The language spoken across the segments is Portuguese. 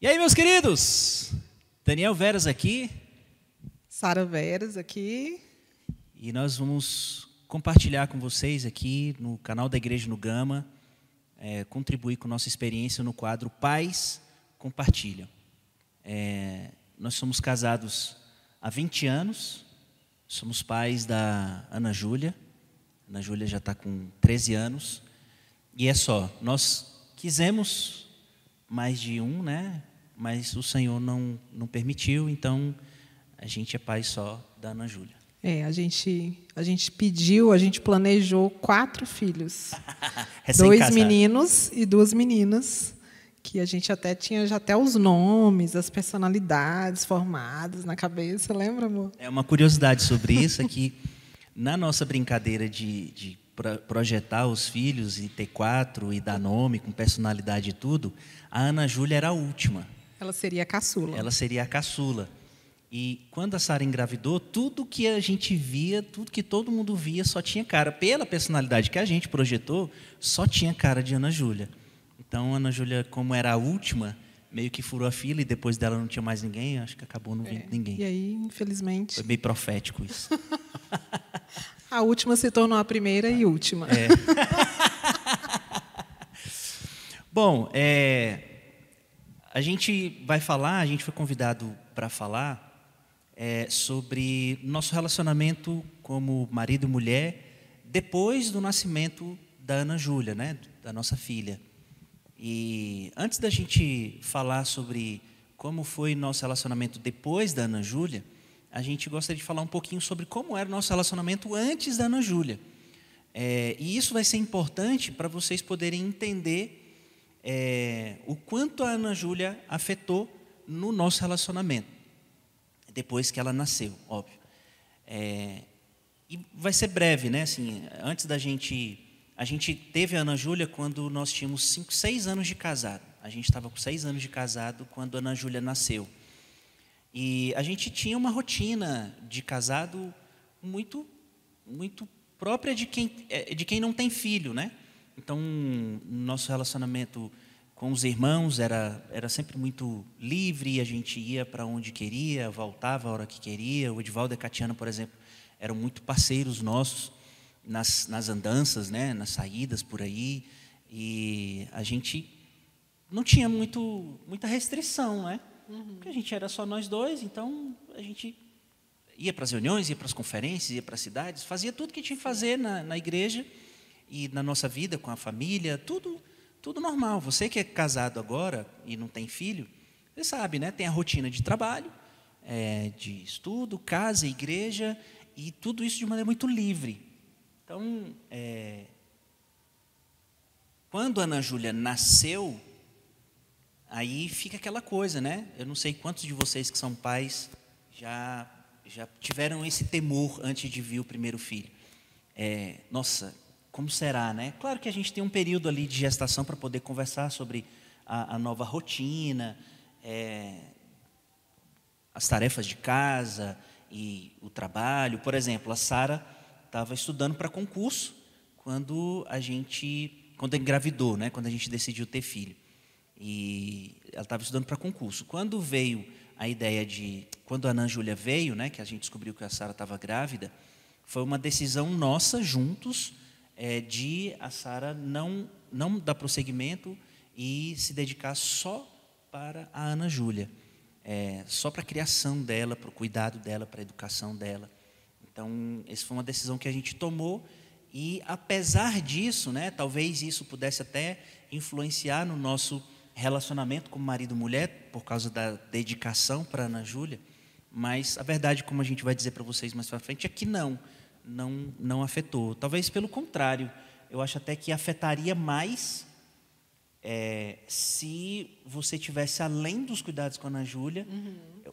E aí, meus queridos? Daniel Veras aqui. Sara Veras aqui. E nós vamos compartilhar com vocês aqui no canal da Igreja no Gama, contribuir com nossa experiência no quadro Pais Compartilham. Nós somos casados há 20 anos, somos pais da Ana Júlia. Ana Júlia já está com 13 anos. E nós quisemos mais de um, né? Mas o Senhor não permitiu, então a gente é pai só da Ana Júlia. A gente pediu, a gente planejou 4 filhos. 2 meninos e 2 meninas, que a gente até tinha já até os nomes, as personalidades formadas na cabeça, lembra, amor? Uma curiosidade sobre isso é que na nossa brincadeira de projetar os filhos e ter 4 e dar nome com personalidade e tudo, a Ana Júlia era a última. Ela seria a caçula. Ela seria a caçula. E quando a Sara engravidou, tudo que a gente via, tudo que todo mundo via, só tinha cara. Pela personalidade que a gente projetou, só tinha cara de Ana Júlia. Então, a Ana Júlia, como era a última, meio que furou a fila e depois dela não tinha mais ninguém, acho que acabou não vindo ninguém. E aí, infelizmente... Foi meio profético isso. A última se tornou a primeira e última. Bom, a gente foi convidado para falar sobre nosso relacionamento como marido e mulher depois do nascimento da Ana Júlia, né, da nossa filha. E antes da gente falar sobre como foi nosso relacionamento depois da Ana Júlia, a gente gostaria de falar um pouquinho sobre como era o nosso relacionamento antes da Ana Júlia. E isso vai ser importante para vocês poderem entender o quanto a Ana Júlia afetou no nosso relacionamento, depois que ela nasceu, óbvio. E vai ser breve, né? Assim, antes da gente... A gente teve a Ana Júlia quando nós tínhamos 5, 6 anos de casado. A gente estava com 6 anos de casado quando a Ana Júlia nasceu. E a gente tinha uma rotina de casado muito, muito própria de quem não tem filho, né? Então, nosso relacionamento com os irmãos era sempre muito livre, a gente ia para onde queria, voltava a hora que queria. O Edivaldo e a Catiana, por exemplo, eram muito parceiros nossos nas andanças, né? Nas saídas por aí. E a gente não tinha muita restrição, né? Porque a gente era só nós dois, então a gente ia para as reuniões, ia para as conferências, ia para as cidades, fazia tudo que tinha que fazer na igreja e na nossa vida com a família, tudo normal. Você que é casado agora e não tem filho, você sabe, né? Tem a rotina de trabalho, de estudo, casa, igreja, e tudo isso de maneira muito livre. Então, quando a Ana Júlia nasceu, aí fica aquela coisa, né? Eu não sei quantos de vocês que são pais já tiveram esse temor antes de vir o primeiro filho. Nossa, como será, né? Claro que a gente tem um período ali de gestação para poder conversar sobre a nova rotina, as tarefas de casa e o trabalho. Por exemplo, a Sara estava estudando para concurso quando engravidou, né? Quando a gente decidiu ter filho. E ela estava estudando para concurso. Quando veio a ideia quando a Ana Júlia veio, né, que a gente descobriu que a Sara estava grávida, foi uma decisão nossa juntos de a Sara não dar prosseguimento e se dedicar só para a Ana Júlia, só para a criação dela, para o cuidado dela, para a educação dela. Então, essa foi uma decisão que a gente tomou. E apesar disso, né, talvez isso pudesse até influenciar no nosso relacionamento como marido e mulher, por causa da dedicação para a Ana Júlia, mas a verdade, como a gente vai dizer para vocês mais para frente, é que não afetou. Talvez pelo contrário, eu acho até que afetaria mais se você tivesse, além dos cuidados com a Ana Júlia,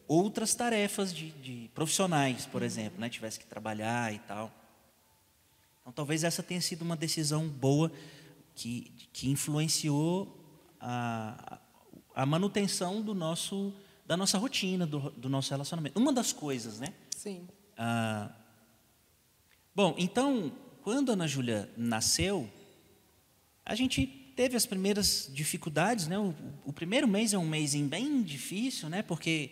outras tarefas de profissionais, por exemplo, né, tivesse que trabalhar e tal. Então, talvez essa tenha sido uma decisão boa que influenciou a manutenção da nossa rotina, do nosso relacionamento. Uma das coisas, né? Sim. Bom, então, quando a Ana Júlia nasceu, a gente teve as primeiras dificuldades, né? O primeiro mês é um mês bem difícil, né? Porque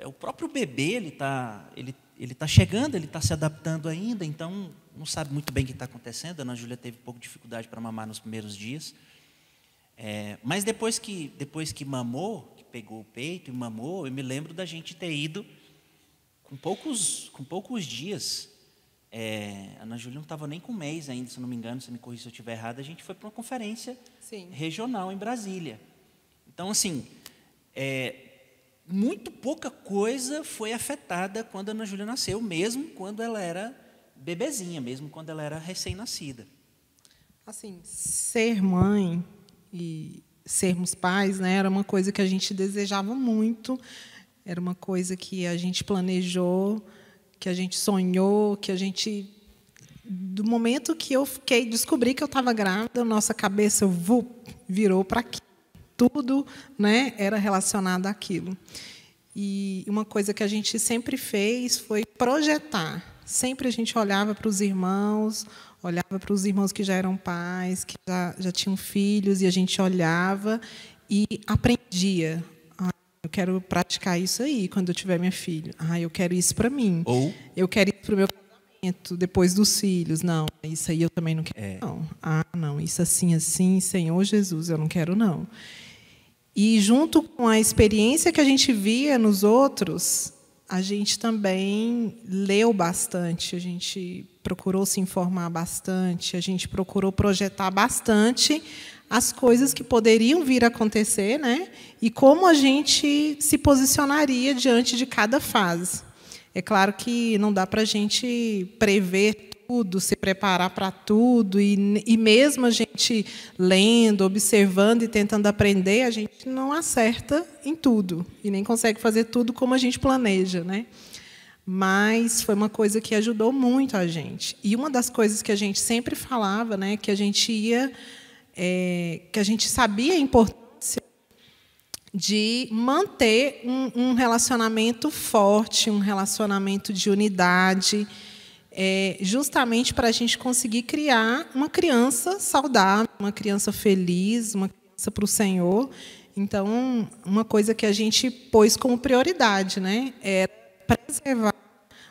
o próprio bebê ele tá chegando, ele está se adaptando ainda, então não sabe muito bem o que está acontecendo. A Ana Júlia teve um pouco de dificuldade para mamar nos primeiros dias, mas depois que mamou, que pegou o peito e mamou, eu me lembro da gente ter ido com poucos dias. A Ana Júlia não estava nem com um mês ainda, se não me engano, se me corrija se eu estiver errado. A gente foi para uma conferência regional em Brasília. Então, assim, muito pouca coisa foi afetada quando a Ana Júlia nasceu, mesmo quando ela era bebezinha, mesmo quando ela era recém-nascida. Assim, ser mãe e sermos pais, né, era uma coisa que a gente desejava muito, era uma coisa que a gente planejou, que a gente sonhou, que a gente, do momento que eu descobri que eu estava grávida, nossa cabeça virou para aqui. Tudo, né, era relacionado àquilo. E uma coisa que a gente sempre fez foi projetar. Sempre a gente olhava para os irmãos que já eram pais, que já tinham filhos, e a gente olhava e aprendia. Eu quero praticar isso aí quando eu tiver minha filha. Eu quero isso para mim. Ou eu quero isso para o meu casamento depois dos filhos. Não, isso aí eu também não quero. Não. Não, isso assim, Senhor Jesus, eu não quero, não. E, junto com a experiência que a gente via nos outros, a gente também leu bastante, a gente procurou se informar bastante, a gente procurou projetar bastante as coisas que poderiam vir a acontecer, né? E como a gente se posicionaria diante de cada fase. É claro que não dá para a gente prever tudo, se preparar para tudo, e mesmo a gente lendo, observando e tentando aprender, a gente não acerta em tudo, e nem consegue fazer tudo como a gente planeja, né? Mas foi uma coisa que ajudou muito a gente. E uma das coisas que a gente sempre falava, né, que a gente sabia a importância de manter um relacionamento forte, um relacionamento de unidade, justamente para a gente conseguir criar uma criança saudável, uma criança feliz, uma criança para o Senhor. Então, uma coisa que a gente pôs como prioridade, né, é preservar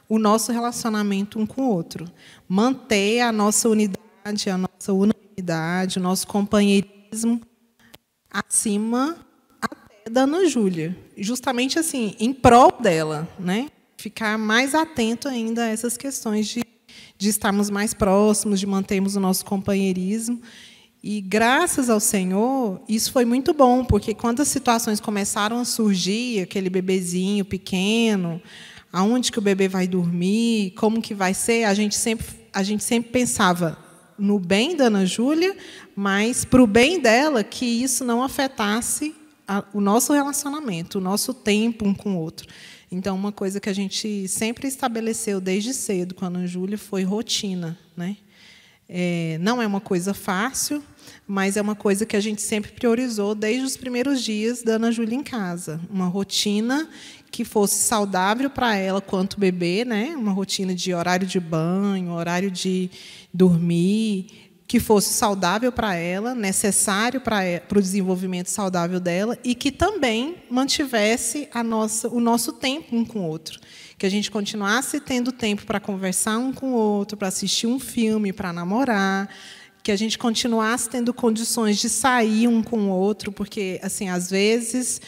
o nosso relacionamento um com o outro, manter a nossa unidade, a nossa unanimidade, o nosso companheirismo acima até da Ana Júlia, justamente assim, em prol dela, né? Ficar mais atento ainda a essas questões de estarmos mais próximos, de mantermos o nosso companheirismo. E, graças ao Senhor, isso foi muito bom, porque quando as situações começaram a surgir, aquele bebezinho pequeno, aonde que o bebê vai dormir, como que vai ser, a gente sempre pensava no bem da Ana Júlia, mas para o bem dela, que isso não afetasse o nosso relacionamento, o nosso tempo um com o outro. Então, uma coisa que a gente sempre estabeleceu desde cedo com a Ana Júlia foi rotina, né? Não é uma coisa fácil, mas é uma coisa que a gente sempre priorizou desde os primeiros dias da Ana Júlia em casa. Uma rotina que fosse saudável para ela quanto bebê, né? Uma rotina de horário de banho, horário de dormir, que fosse saudável para ela, necessário para o desenvolvimento saudável dela, e que também mantivesse o nosso tempo um com o outro. Que a gente continuasse tendo tempo para conversar um com o outro, para assistir um filme, para namorar, que a gente continuasse tendo condições de sair um com o outro, porque, assim, às vezes,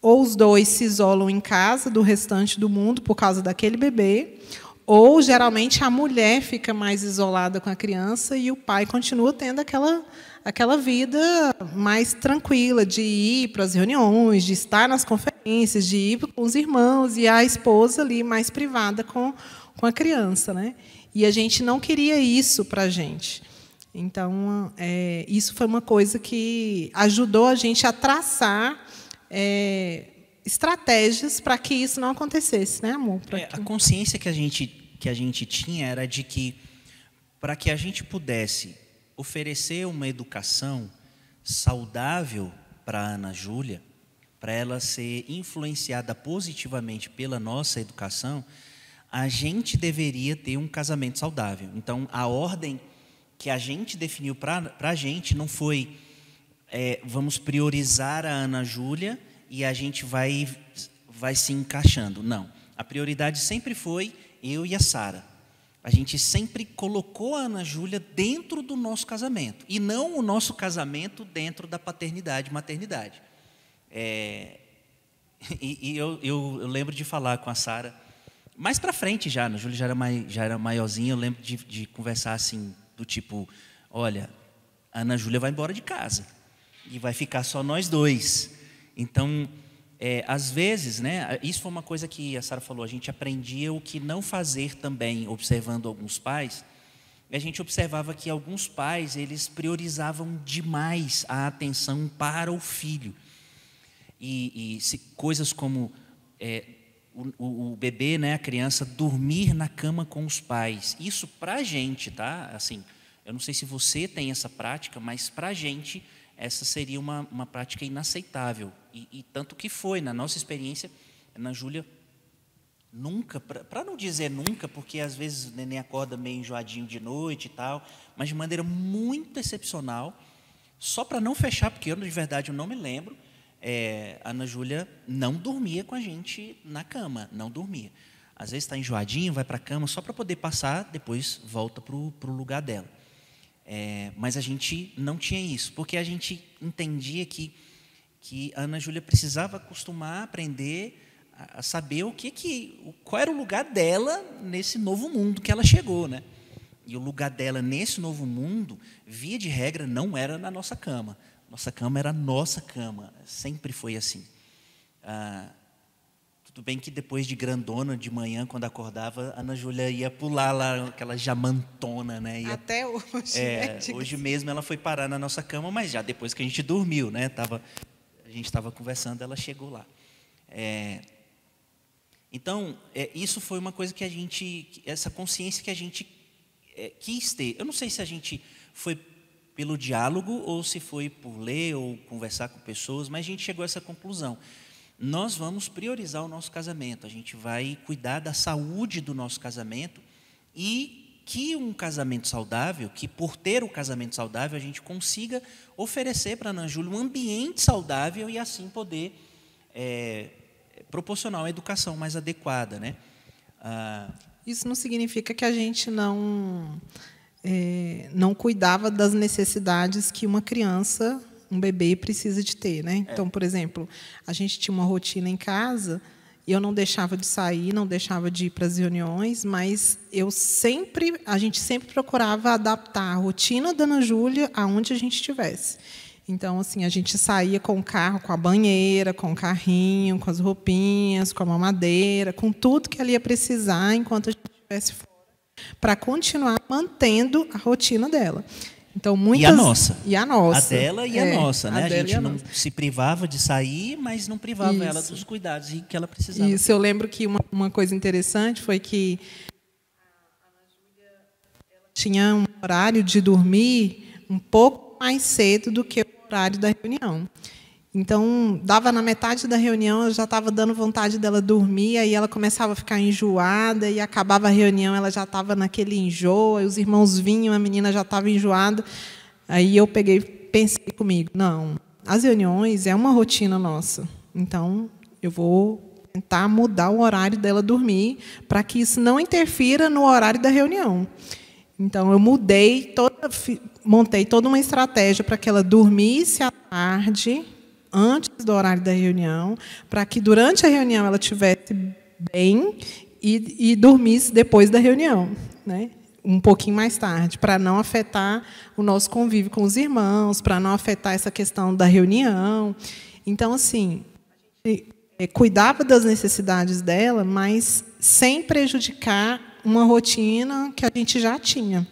ou os dois se isolam em casa do restante do mundo por causa daquele bebê, ou, geralmente, a mulher fica mais isolada com a criança e o pai continua tendo aquela vida mais tranquila, de ir para as reuniões, de estar nas conferências, de ir com os irmãos, e a esposa ali mais privada com a criança, né? E a gente não queria isso para a gente. Então, isso foi uma coisa que ajudou a gente a traçar estratégias para que isso não acontecesse, né, amor? A consciência que a gente tinha era de que, para que a gente pudesse oferecer uma educação saudável para a Ana Júlia, para ela ser influenciada positivamente pela nossa educação, a gente deveria ter um casamento saudável. Então, a ordem que a gente definiu para a gente não foi vamos priorizar a Ana Júlia e a gente vai se encaixando. Não. A prioridade sempre foi eu e a Sara. A gente sempre colocou a Ana Júlia dentro do nosso casamento. E não o nosso casamento dentro da paternidade e maternidade. Eu lembro de falar com a Sara, mais para frente já, a Ana Júlia já era maiorzinha, eu lembro de conversar assim, do tipo, olha, a Ana Júlia vai embora de casa e vai ficar só nós dois. Então, às vezes, né, isso foi uma coisa que a Sara falou, a gente aprendia o que não fazer também, observando alguns pais. A gente observava que alguns pais, eles priorizavam demais a atenção para o filho. Coisas como o bebê, né, a criança, dormir na cama com os pais. Isso para a gente, tá? Assim, eu não sei se você tem essa prática, mas para a gente essa seria uma prática inaceitável. E tanto que foi, na nossa experiência, Ana Júlia nunca, para não dizer nunca, porque às vezes o neném acorda meio enjoadinho de noite e tal, mas de maneira muito excepcional, só para não fechar, porque eu de verdade eu não me lembro, a Ana Júlia não dormia com a gente na cama, não dormia. Às vezes está enjoadinho, vai para a cama só para poder passar, depois volta para o lugar dela. Mas a gente não tinha isso, porque a gente entendia que a Ana Júlia precisava acostumar, aprender a saber qual era o lugar dela nesse novo mundo que ela chegou, né? E o lugar dela nesse novo mundo, via de regra, não era na nossa cama. Nossa cama era a nossa cama, sempre foi assim. Tudo bem que depois de grandona, de manhã, quando acordava, a Ana Júlia ia pular lá, aquela jamantona, né? Até hoje. Hoje mesmo ela foi parar na nossa cama, mas já depois que a gente dormiu, né? A gente estava conversando, ela chegou lá. Então, isso foi uma coisa que essa consciência que a gente quis ter. Eu não sei se a gente foi pelo diálogo ou se foi por ler ou conversar com pessoas, mas a gente chegou a essa conclusão. Nós vamos priorizar o nosso casamento, a gente vai cuidar da saúde do nosso casamento e que um casamento saudável, que por ter o casamento saudável, a gente consiga oferecer para a Ana Júlia um ambiente saudável e assim poder proporcionar uma educação mais adequada, né? Isso não significa que a gente não cuidava das necessidades que uma criança, um bebê, precisa de ter, né? Então, por exemplo, a gente tinha uma rotina em casa e eu não deixava de sair, não deixava de ir para as reuniões, mas a gente sempre procurava adaptar a rotina da Ana Júlia aonde a gente estivesse. Então, assim, a gente saía com o carro, com a banheira, com o carrinho, com as roupinhas, com a mamadeira, com tudo que ela ia precisar enquanto a gente estivesse fora, para continuar mantendo a rotina dela. Então, e a nossa. E a nossa. A dela e a nossa, né? A gente não se privava de sair, mas não privava ela dos cuidados que ela precisava. Isso, eu lembro que uma coisa interessante foi que a Ana Júlia tinha um horário de dormir um pouco mais cedo do que o horário da reunião. Então, dava na metade da reunião, eu já estava dando vontade dela dormir, aí ela começava a ficar enjoada, e acabava a reunião, ela já estava naquele enjoo, aí os irmãos vinham, a menina já estava enjoada. Aí eu pensei comigo, não, as reuniões é uma rotina nossa, então eu vou tentar mudar o horário dela dormir, para que isso não interfira no horário da reunião. Então, eu montei toda uma estratégia para que ela dormisse à tarde, antes do horário da reunião, para que durante a reunião ela estivesse bem e dormisse depois da reunião, né? Um pouquinho mais tarde, para não afetar o nosso convívio com os irmãos, para não afetar essa questão da reunião. Então, assim, a gente cuidava das necessidades dela, mas sem prejudicar uma rotina que a gente já tinha.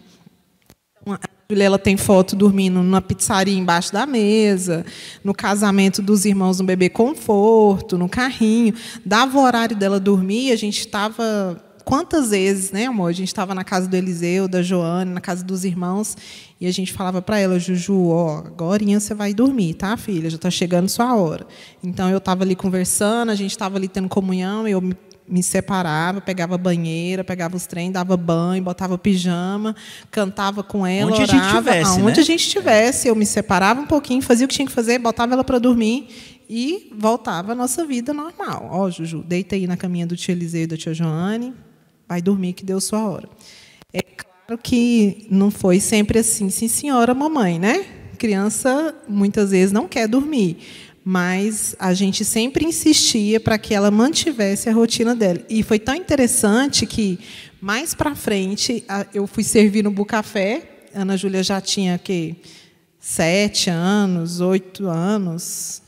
Ela tem foto dormindo numa pizzaria embaixo da mesa, no casamento dos irmãos no bebê conforto, no carrinho. Dava o horário dela dormir, a gente estava... Quantas vezes, né, amor? A gente estava na casa do Eliseu, da Joana, na casa dos irmãos, e a gente falava para ela, Juju, agorinha você vai dormir, tá, filha? Já está chegando sua hora. Então, eu estava ali conversando, a gente estava ali tendo comunhão, eu me separava, pegava banheira, pegava os trem, dava banho, botava pijama, cantava com ela, onde orava. A gente tivesse, aonde né? a gente estivesse. Eu me separava um pouquinho, fazia o que tinha que fazer, botava ela para dormir e voltava à nossa vida normal. Ó, Juju, deita aí na caminha do tio Eliseu e da tia Joane, vai dormir que deu sua hora. É claro que não foi sempre assim, sim, senhora, mamãe, né? Criança, muitas vezes, não quer dormir, mas a gente sempre insistia para que ela mantivesse a rotina dela. E foi tão interessante que, mais para frente, eu fui servir no Bucafé. A Ana Júlia já tinha, 7 anos, 8 anos...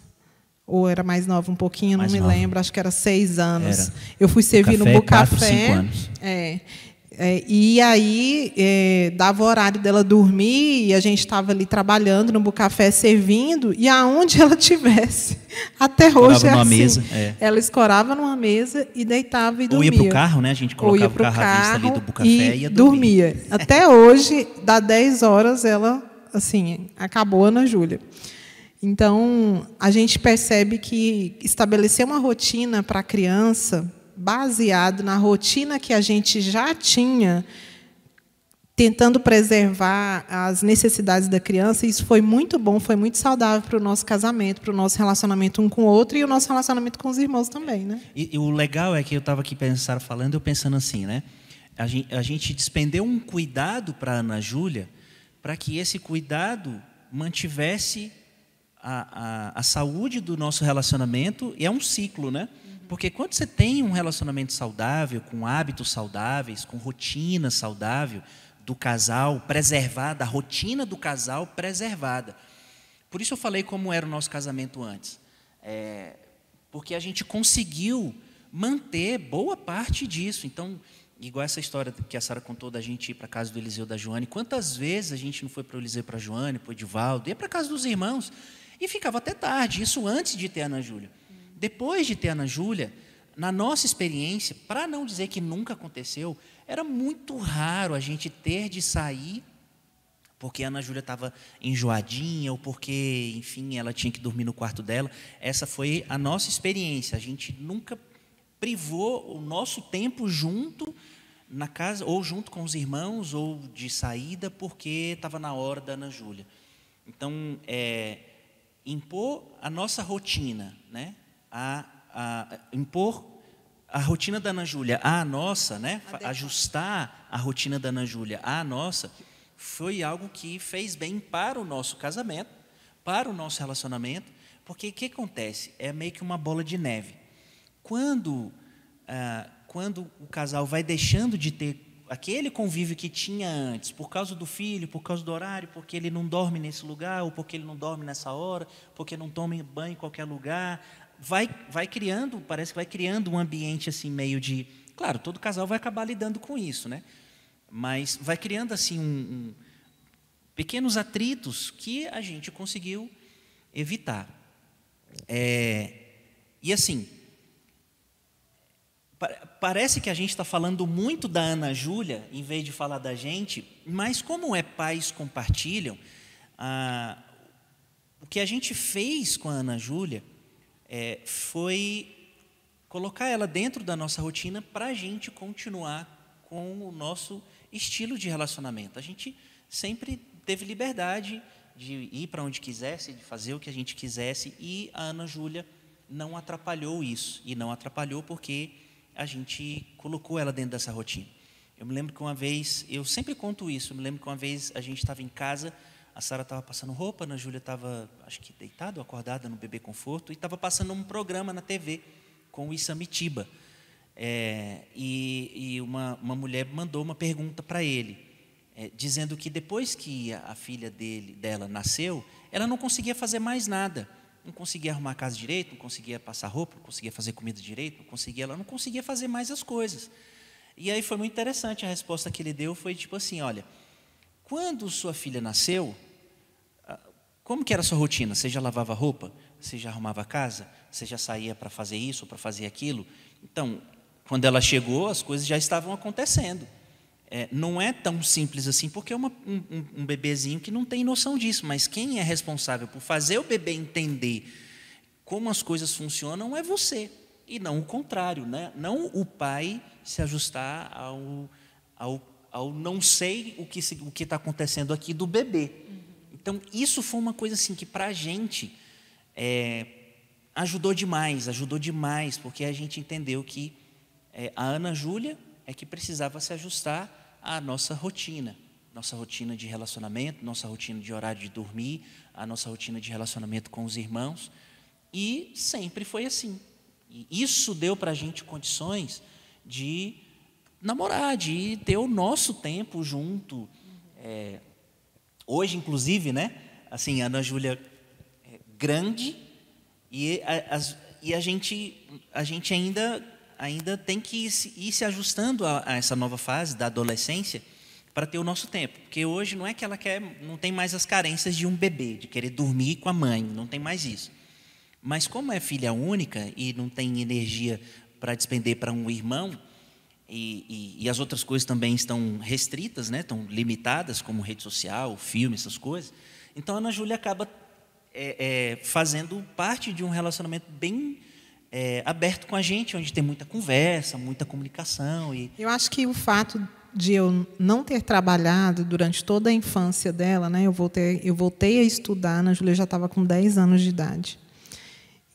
ou era mais nova um pouquinho, não me lembro, acho que era 6 anos. Eu fui servir no Bucafé. 4, 5 anos. E aí dava o horário dela dormir e a gente estava ali trabalhando no Bucafé, servindo, e aonde ela tivesse. Até hoje é assim. Mesa, ela escorava numa mesa e deitava e dormia. Ou ia para o carro, né? A gente colocava o carro à vista ali do Bucafé e ia dormia. Até hoje, dá 10 horas, ela assim, acabou a Ana Júlia. Então, a gente percebe que estabelecer uma rotina para a criança, baseado na rotina que a gente já tinha, tentando preservar as necessidades da criança, isso foi muito bom, foi muito saudável para o nosso casamento, para o nosso relacionamento um com o outro e o nosso relacionamento com os irmãos também, né? E o legal é que eu estava aqui falando, eu pensando assim, né? A gente despendeu um cuidado para a Ana Júlia, para que esse cuidado mantivesse a saúde do nosso relacionamento, e é um ciclo, né? Porque quando você tem um relacionamento saudável, com hábitos saudáveis, com rotina saudável do casal preservada, a rotina do casal preservada. Por isso eu falei como era o nosso casamento antes. Porque a gente conseguiu manter boa parte disso. Então, igual essa história que a Sara contou da gente ir para a casa do Eliseu e da Joane, quantas vezes a gente não foi para o Eliseu e para a Joane, para o Edivaldo, ia para a casa dos irmãos, e ficava até tarde, isso antes de ter a Ana Júlia. Depois de ter a Ana Júlia, na nossa experiência, para não dizer que nunca aconteceu, era muito raro a gente ter de sair porque a Ana Júlia estava enjoadinha ou porque, enfim, ela tinha que dormir no quarto dela. Essa foi a nossa experiência. A gente nunca privou o nosso tempo junto na casa, ou junto com os irmãos, ou de saída, porque estava na hora da Ana Júlia. Então, impor a nossa rotina, né? Impor a rotina da Ana Júlia à nossa, né? Ajustar a rotina da Ana Júlia à nossa, foi algo que fez bem para o nosso casamento, para o nosso relacionamento, porque o que acontece? É meio que uma bola de neve. Quando o casal vai deixando de ter aquele convívio que tinha antes, por causa do filho, por causa do horário, porque ele não dorme nesse lugar, ou porque ele não dorme nessa hora, porque não toma banho em qualquer lugar, vai criando, parece que vai criando um ambiente assim meio de... Claro, todo casal vai acabar lidando com isso, né? Mas vai criando assim pequenos atritos que a gente conseguiu evitar. E assim, parece que a gente está falando muito da Ana Júlia, em vez de falar da gente, mas como pais compartilham, o que a gente fez com a Ana Júlia foi colocar ela dentro da nossa rotina para a gente continuar com o nosso estilo de relacionamento. A gente sempre teve liberdade de ir para onde quisesse, de fazer o que a gente quisesse, e a Ana Júlia não atrapalhou isso, e não atrapalhou porque a gente colocou ela dentro dessa rotina. Eu me lembro que uma vez, eu sempre conto isso, eu me lembro que uma vez a gente estava em casa, a Sara estava passando roupa, a Ana Júlia estava, acho que deitada ou acordada no Bebê Conforto, e estava passando um programa na TV com o Isamitiba. E uma mulher mandou uma pergunta para ele, dizendo que depois que a filha dela nasceu, ela não conseguia fazer mais nada. Não conseguia arrumar a casa direito, não conseguia passar roupa, não conseguia fazer comida direito, ela não conseguia fazer mais as coisas. E aí foi muito interessante, a resposta que ele deu foi tipo assim, olha, quando sua filha nasceu, como que era a sua rotina? Você já lavava roupa? Você já arrumava a casa? Você já saía para fazer isso ou para fazer aquilo? Então, quando ela chegou, as coisas já estavam acontecendo. Não é tão simples assim, porque é um bebezinho que não tem noção disso, mas quem é responsável por fazer o bebê entender como as coisas funcionam é você. e não o contrário, né? Não o pai se ajustar ao não sei o que está acontecendo aqui do bebê. Então, isso foi uma coisa assim que, para a gente, ajudou demais, porque a gente entendeu que a Ana Júlia é que precisava se ajustar à nossa rotina de relacionamento, nossa rotina de horário de dormir, a nossa rotina de relacionamento com os irmãos, e sempre foi assim. E isso deu para a gente condições de namorar, de ter o nosso tempo junto. Hoje, inclusive, né? Assim, a Ana Júlia é grande e a gente ainda tem que ir se ajustando a essa nova fase da adolescência para ter o nosso tempo. Porque hoje não é que ela não tem mais as carências de um bebê, de querer dormir com a mãe, não tem mais isso. Mas como é filha única e não tem energia para despender para um irmão, e as outras coisas também estão restritas, né? Estão limitadas, como rede social, filme, essas coisas. Então, a Ana Júlia acaba fazendo parte de um relacionamento bem aberto com a gente, onde tem muita conversa, muita comunicação. Eu acho que o fato de eu não ter trabalhado durante toda a infância dela, né? Eu voltei a estudar, a Ana Júlia já estava com 10 anos de idade.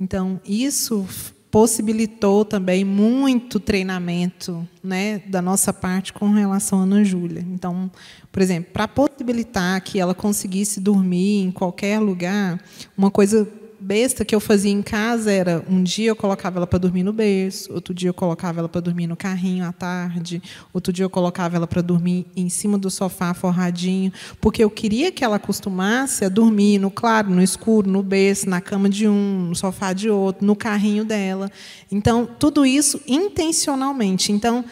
Então, isso possibilitou também muito treinamento, né, da nossa parte com relação à Ana Júlia. Então, por exemplo, para possibilitar que ela conseguisse dormir em qualquer lugar, uma coisa besta que eu fazia em casa era, um dia eu colocava ela para dormir no berço, outro dia eu colocava ela para dormir no carrinho à tarde, outro dia eu colocava ela para dormir em cima do sofá forradinho, porque eu queria que ela acostumasse a dormir no claro, no escuro, no berço, na cama de um, no sofá de outro, no carrinho dela. Então, tudo isso intencionalmente. Então,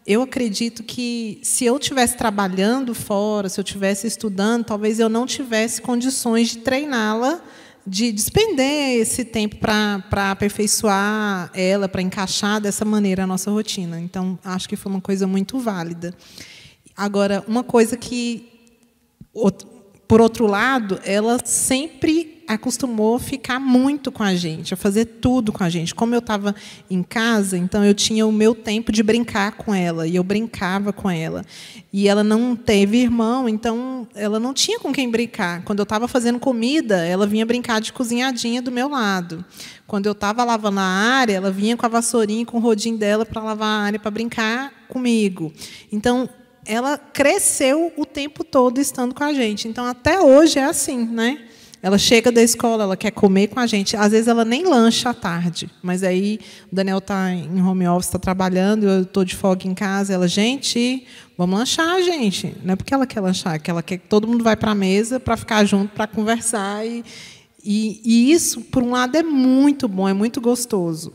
eu acredito que, se eu estivesse trabalhando fora, se eu estivesse estudando, talvez eu não tivesse condições de treiná-la, de despender esse tempo para aperfeiçoar ela, para encaixar dessa maneira a nossa rotina. Então, acho que foi uma coisa muito válida. Agora, uma coisa que, por outro lado, ela sempre acostumou a ficar muito com a gente, a fazer tudo com a gente. Como eu estava em casa, então eu tinha o meu tempo de brincar com ela, e eu brincava com ela. E ela não teve irmão, então ela não tinha com quem brincar. Quando eu estava fazendo comida, ela vinha brincar de cozinhadinha do meu lado. Quando eu estava lavando a área, ela vinha com a vassourinha, com o rodinho dela para lavar a área, para brincar comigo. Então, ela cresceu o tempo todo estando com a gente. Então, até hoje é assim, né? Ela chega da escola, ela quer comer com a gente. Às vezes, ela nem lancha à tarde. Mas aí, o Daniel está em home office, está trabalhando, eu estou de folga em casa. Ela, gente, vamos lanchar, gente. Não é porque ela quer lanchar, é que ela quer que todo mundo vá para a mesa para ficar junto, para conversar. E isso, por um lado, é muito bom, é muito gostoso.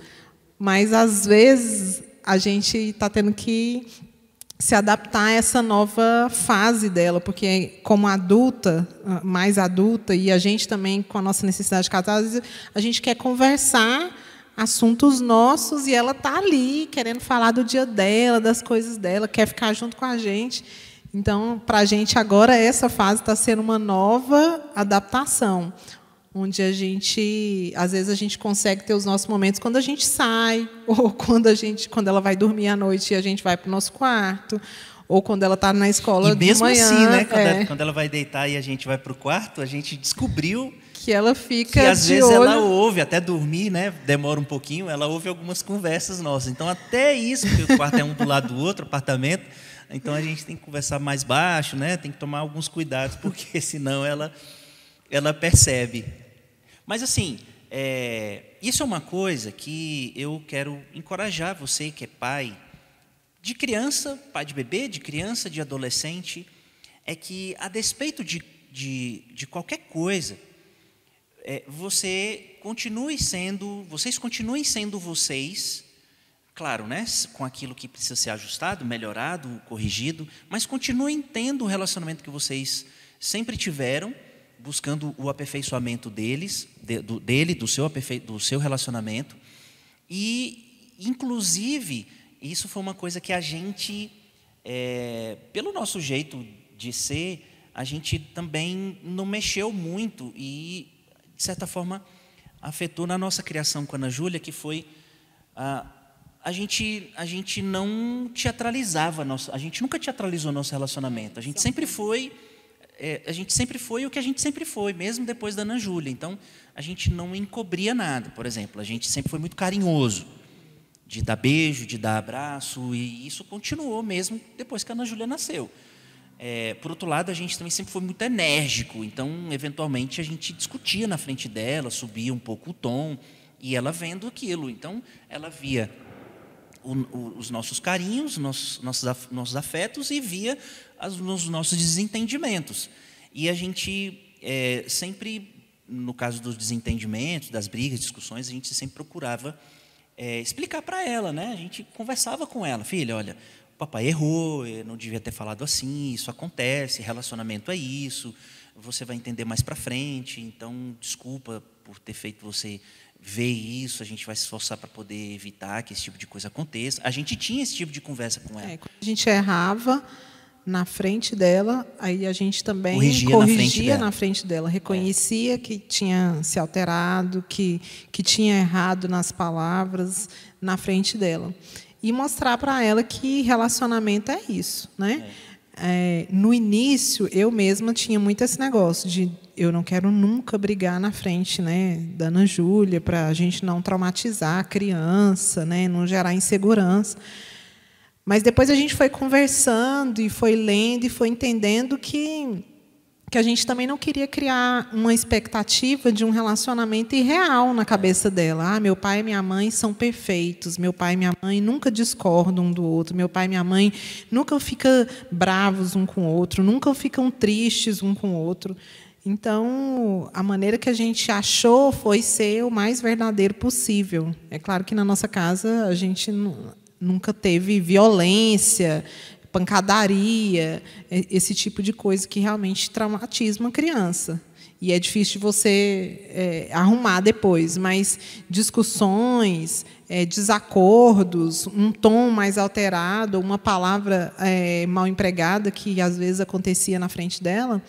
Mas, às vezes, a gente está tendo que se adaptar a essa nova fase dela, porque, como adulta, mais adulta, e a gente também, com a nossa necessidade de casar, às vezes a gente quer conversar assuntos nossos e ela está ali, querendo falar do dia dela, das coisas dela, quer ficar junto com a gente. Então, para a gente, agora, essa fase está sendo uma nova adaptação, onde às vezes a gente consegue ter os nossos momentos quando a gente sai, ou quando ela vai dormir à noite e a gente vai para o nosso quarto, ou quando ela está na escola de manhã. E mesmo assim, né, quando ela vai deitar e a gente vai para o quarto, a gente descobriu que ela fica que às vezes ela ouve, até dormir, né, demora um pouquinho, ela ouve algumas conversas nossas. Então, até isso, porque o quarto é um do lado do outro, apartamento, então a gente tem que conversar mais baixo, né, tem que tomar alguns cuidados, porque senão ela percebe. Mas, assim, isso é uma coisa que eu quero encorajar você, que é pai de criança, pai de bebê, de criança, de adolescente, é que, a despeito de qualquer coisa, vocês continuem sendo vocês, claro, né, com aquilo que precisa ser ajustado, melhorado, corrigido, mas continuem tendo o relacionamento que vocês sempre tiveram, buscando o aperfeiçoamento do seu relacionamento. E, inclusive, isso foi uma coisa que a gente, pelo nosso jeito de ser, a gente também não mexeu muito e, de certa forma, afetou na nossa criação com a Ana Júlia, que foi A gente não teatralizava, a gente nunca teatralizou nosso relacionamento. A gente sempre foi o que a gente sempre foi, mesmo depois da Ana Júlia. Então, a gente não encobria nada, por exemplo. A gente sempre foi muito carinhoso, de dar beijo, de dar abraço, e isso continuou mesmo depois que a Ana Júlia nasceu. Por outro lado, a gente também sempre foi muito enérgico, então, eventualmente, a gente discutia na frente dela, subia um pouco o tom, e ela vendo aquilo. Então, ela via os nossos carinhos, nossos afetos, e via os nossos desentendimentos. E a gente sempre, no caso dos desentendimentos, das brigas, discussões, a gente sempre procurava explicar para ela, né? A gente conversava com ela: filha, olha, o papai errou, eu não devia ter falado assim, isso acontece, relacionamento é isso, você vai entender mais para frente, então desculpa por ter feito você ver isso, a gente vai se esforçar para poder evitar que esse tipo de coisa aconteça. A gente tinha esse tipo de conversa com ela. Quando a gente errava na frente dela, aí a gente também corrigia na frente dela, reconhecia que tinha se alterado, que tinha errado nas palavras na frente dela. E mostrar para ela que relacionamento é isso, né? No início, eu mesma tinha muito esse negócio de eu não quero nunca brigar na frente, né, da Ana Júlia, para a gente não traumatizar a criança, né, não gerar insegurança. Mas depois a gente foi conversando e foi lendo e foi entendendo que a gente também não queria criar uma expectativa de um relacionamento irreal na cabeça dela. Meu pai e minha mãe são perfeitos, meu pai e minha mãe nunca discordam um do outro, meu pai e minha mãe nunca ficam bravos um com o outro, nunca ficam tristes um com o outro. Então, a maneira que a gente achou foi ser o mais verdadeiro possível. É claro que na nossa casa a gente nunca teve violência, pancadaria, esse tipo de coisa que realmente traumatiza uma criança. E é difícil de você arrumar depois, mas discussões, desacordos, um tom mais alterado, uma palavra mal empregada, que às vezes acontecia na frente dela,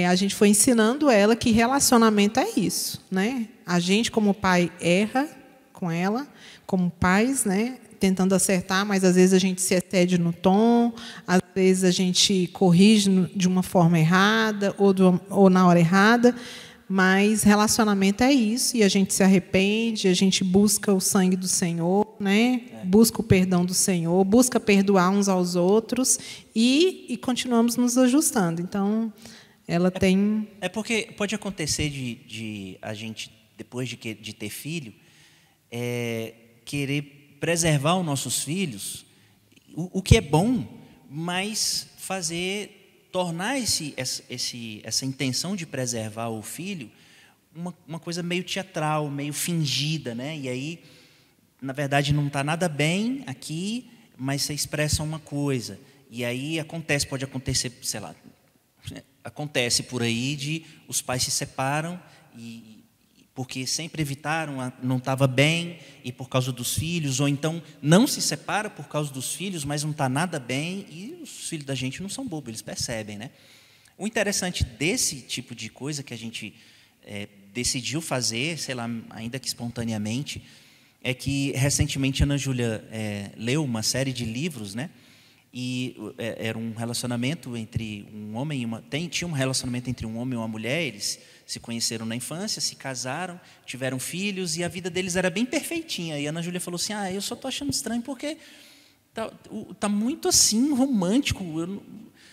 a gente foi ensinando ela que relacionamento é isso, né? A gente, como pai, erra com ela, como pais, né? Tentando acertar, mas às vezes a gente se excede no tom, às vezes a gente corrige de uma forma errada ou na hora errada, mas relacionamento é isso, e a gente se arrepende, a gente busca o sangue do Senhor, né? Busca o perdão do Senhor, busca perdoar uns aos outros e continuamos nos ajustando. Então, ela tem... porque pode acontecer de a gente, depois de ter filho, querer preservar os nossos filhos, o que é bom, mas tornar essa intenção de preservar o filho uma coisa meio teatral, meio fingida, né? E aí, na verdade, não está nada bem aqui, mas você expressa uma coisa. E aí pode acontecer, sei lá, acontece por aí de os pais se separam porque sempre evitaram, não estava bem, e por causa dos filhos, ou então não se separa por causa dos filhos, mas não está nada bem, e os filhos da gente não são bobos, eles percebem, né? O interessante desse tipo de coisa que a gente decidiu fazer, sei lá, ainda que espontaneamente, é que recentemente a Ana Júlia leu uma série de livros, né? E era um relacionamento entre um homem e tinha um relacionamento entre um homem e uma mulher. Eles se conheceram na infância, se casaram, tiveram filhos, e a vida deles era bem perfeitinha. E a Ana Júlia falou assim: eu só estou achando estranho porque tá muito assim romântico,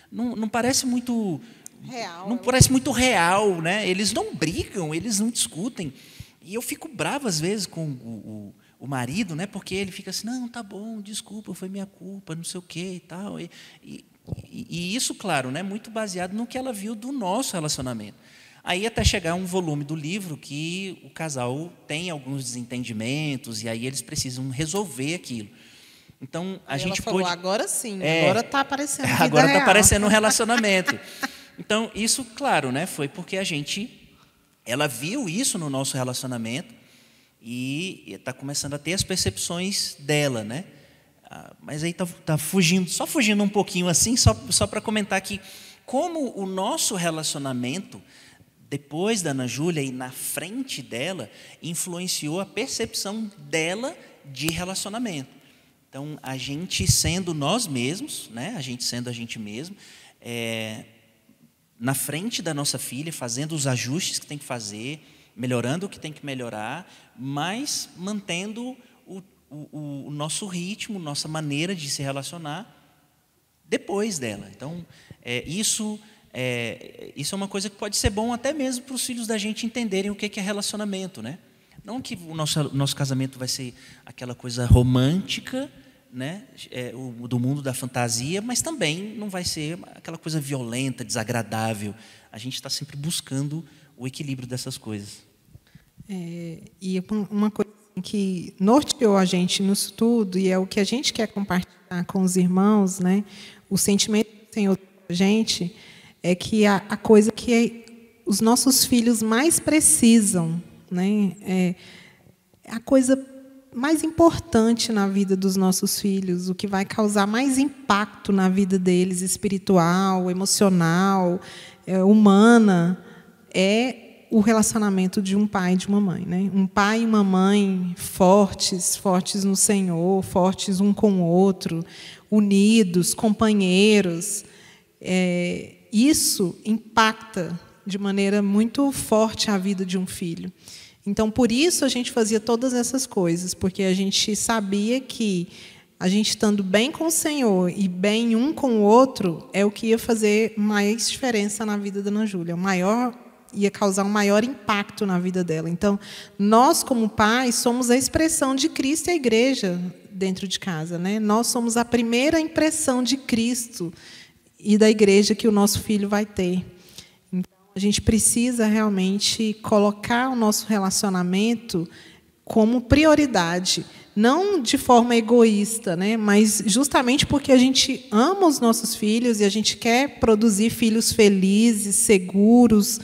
não parece muito real, não parece muito real, né? Eles não brigam, eles não discutem, e eu fico bravo às vezes com o marido, né? Porque ele fica assim: não, tá bom, desculpa, foi minha culpa, não sei o quê e tal. E isso, claro, né? Muito baseado no que ela viu do nosso relacionamento. Aí até chegar um volume do livro que o casal tem alguns desentendimentos, e aí eles precisam resolver aquilo. Então a gente falou: agora sim, agora está aparecendo vida agora real. Está aparecendo um relacionamento. Então isso, claro, né? Foi porque ela viu isso no nosso relacionamento e está começando a ter as percepções dela, né? Mas aí está só fugindo um pouquinho assim, só para comentar que como o nosso relacionamento depois da Ana Júlia e na frente dela influenciou a percepção dela de relacionamento. Então, a gente sendo nós mesmos, né? A gente sendo a gente mesmo, na frente da nossa filha, fazendo os ajustes que tem que fazer, melhorando o que tem que melhorar, mas mantendo o nosso ritmo, nossa maneira de se relacionar depois dela. Então, isso é uma coisa que pode ser bom até mesmo para os filhos da gente entenderem o que é relacionamento, né? Não que o nosso casamento vai ser aquela coisa romântica, né, do mundo da fantasia, mas também não vai ser aquela coisa violenta, desagradável. A gente está sempre buscando o equilíbrio dessas coisas. E uma coisa que norteou a gente nisso tudo, e é o que a gente quer compartilhar com os irmãos, né, o sentimento do Senhor da gente, é que a coisa que os nossos filhos mais precisam, né, a coisa mais importante na vida dos nossos filhos, o que vai causar mais impacto na vida deles, espiritual, emocional, humana, é o relacionamento de um pai e de uma mãe, né? Um pai e uma mãe fortes no Senhor, fortes um com o outro, unidos, companheiros. Isso impacta de maneira muito forte a vida de um filho. Então, por isso, a gente fazia todas essas coisas, porque a gente sabia que a gente estando bem com o Senhor e bem um com o outro é o que ia fazer mais diferença na vida da Ana Júlia, ia causar um maior impacto na vida dela. Então, nós, como pais, somos a expressão de Cristo e a igreja dentro de casa, né? Nós somos a primeira impressão de Cristo e da igreja que o nosso filho vai ter. A gente precisa realmente colocar o nosso relacionamento como prioridade, não de forma egoísta, né? Mas justamente porque a gente ama os nossos filhos e a gente quer produzir filhos felizes, seguros,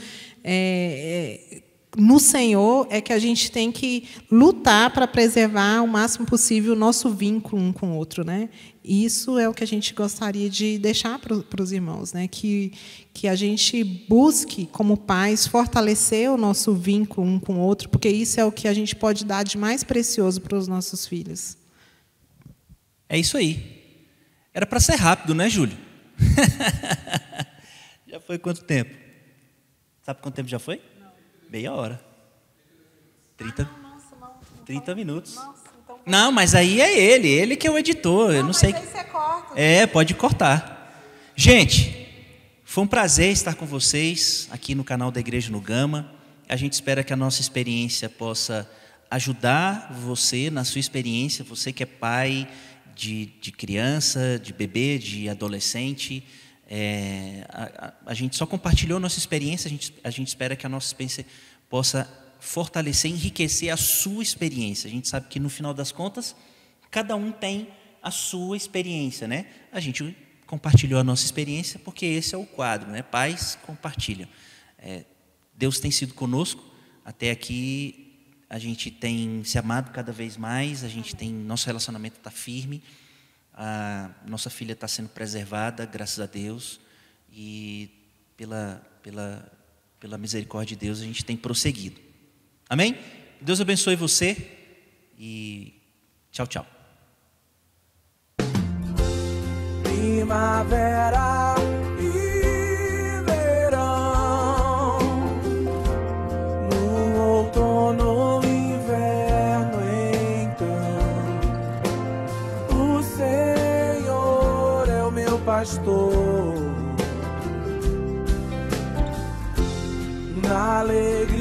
no Senhor, é que a gente tem que lutar para preservar o máximo possível o nosso vínculo um com o outro, né? Isso é o que a gente gostaria de deixar para os irmãos, né? Que a gente busque, como pais, fortalecer o nosso vínculo um com o outro, porque isso é o que a gente pode dar de mais precioso para os nossos filhos. É isso aí. Era para ser rápido, né, Júlio? Já foi quanto tempo? Sabe quanto tempo já foi? Não. Meia hora. 30 minutos. Nossa, então... Não, mas aí é ele que é o editor. Eu não sei. Mas aí você corta. Pode cortar. Gente, foi um prazer estar com vocês aqui no canal da Igreja no Gama. A gente espera que a nossa experiência possa ajudar você na sua experiência, você que é pai de criança, de bebê, de adolescente. A gente só compartilhou nossa experiência, a gente espera que a nossa experiência possa fortalecer, enriquecer a sua experiência. A gente sabe que, no final das contas, cada um tem a sua experiência, né? A gente compartilhou a nossa experiência porque esse é o quadro, né? Pais compartilham. Deus tem sido conosco até aqui. A gente tem se amado cada vez mais. Nosso relacionamento está firme. A nossa filha está sendo preservada, graças a Deus. E pela misericórdia de Deus a gente tem prosseguido. Amém? Deus abençoe você e tchau, tchau. Primavera e verão, no outono e inverno, então o Senhor é o meu pastor, na alegria